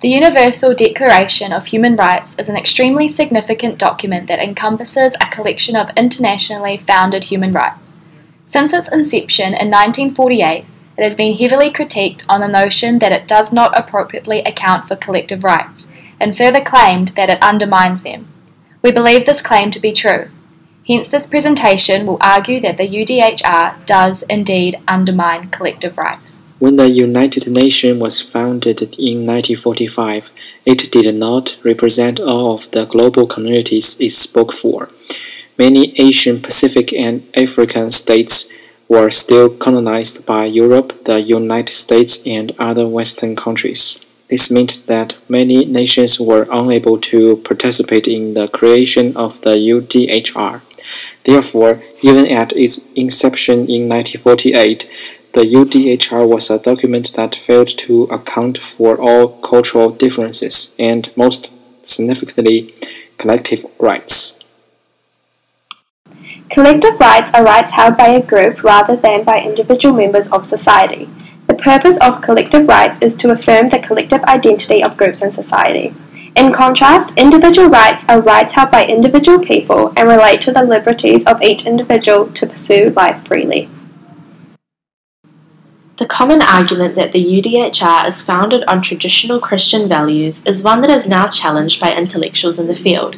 The Universal Declaration of Human Rights is an extremely significant document that encompasses a collection of internationally founded human rights. Since its inception in 1948, it has been heavily critiqued on the notion that it does not appropriately account for collective rights, and further claimed that it undermines them. We believe this claim to be true. Hence, this presentation will argue that the UDHR does indeed undermine collective rights. When the United Nations was founded in 1945, it did not represent all of the global communities it spoke for. Many Asian, Pacific, and African states were still colonized by Europe, the United States, and other Western countries. This meant that many nations were unable to participate in the creation of the UDHR. Therefore, even at its inception in 1948, the UDHR was a document that failed to account for all cultural differences and, most significantly, collective rights. Collective rights are rights held by a group rather than by individual members of society. The purpose of collective rights is to affirm the collective identity of groups in society. In contrast, individual rights are rights held by individual people and relate to the liberties of each individual to pursue life freely. The common argument that the UDHR is founded on traditional Christian values is one that is now challenged by intellectuals in the field.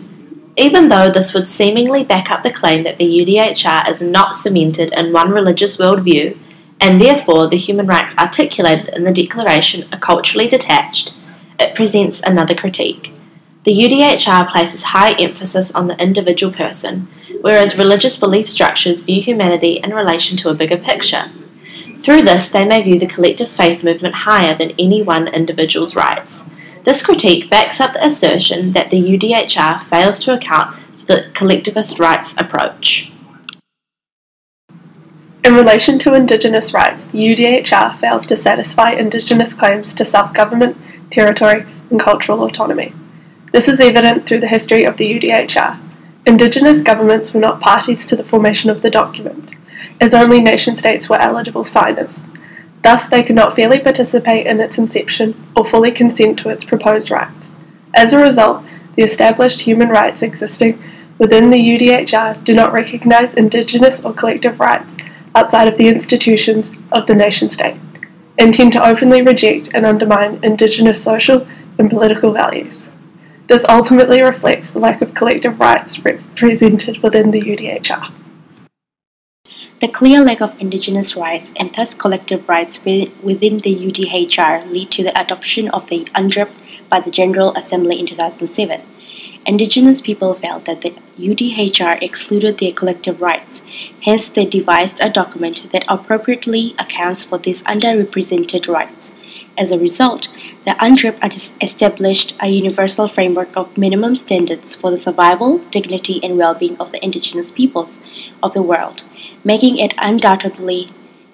Even though this would seemingly back up the claim that the UDHR is not cemented in one religious worldview, and therefore the human rights articulated in the Declaration are culturally detached, it presents another critique. The UDHR places high emphasis on the individual person, whereas religious belief structures view humanity in relation to a bigger picture. Through this, they may view the collective faith movement higher than any one individual's rights. This critique backs up the assertion that the UDHR fails to account for the collectivist rights approach. In relation to Indigenous rights, the UDHR fails to satisfy Indigenous claims to self-government, territory, and cultural autonomy. This is evident through the history of the UDHR. Indigenous governments were not parties to the formation of the document, as only nation-states were eligible signers. Thus, they could not fairly participate in its inception or fully consent to its proposed rights. As a result, the established human rights existing within the UDHR do not recognise Indigenous or collective rights outside of the institutions of the nation-state, and tend to openly reject and undermine Indigenous social and political values. This ultimately reflects the lack of collective rights represented within the UDHR. The clear lack of Indigenous rights and thus collective rights within the UDHR lead to the adoption of the UNDRIP by the General Assembly in 2007. Indigenous people felt that the UDHR excluded their collective rights, hence they devised a document that appropriately accounts for these underrepresented rights. As a result, the UNDRIP established a universal framework of minimum standards for the survival, dignity, and well-being of the indigenous peoples of the world, making it undoubtedly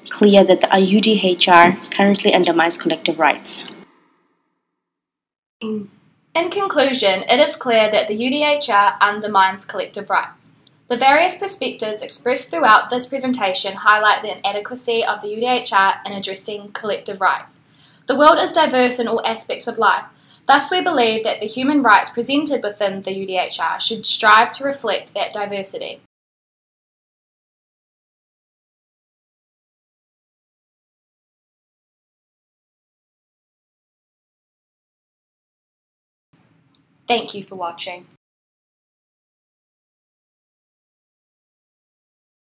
clear that the UDHR currently undermines collective rights. In conclusion, it is clear that the UDHR undermines collective rights. The various perspectives expressed throughout this presentation highlight the inadequacy of the UDHR in addressing collective rights. The world is diverse in all aspects of life. Thus, we believe that the human rights presented within the UDHR should strive to reflect that diversity. Thank you for watching.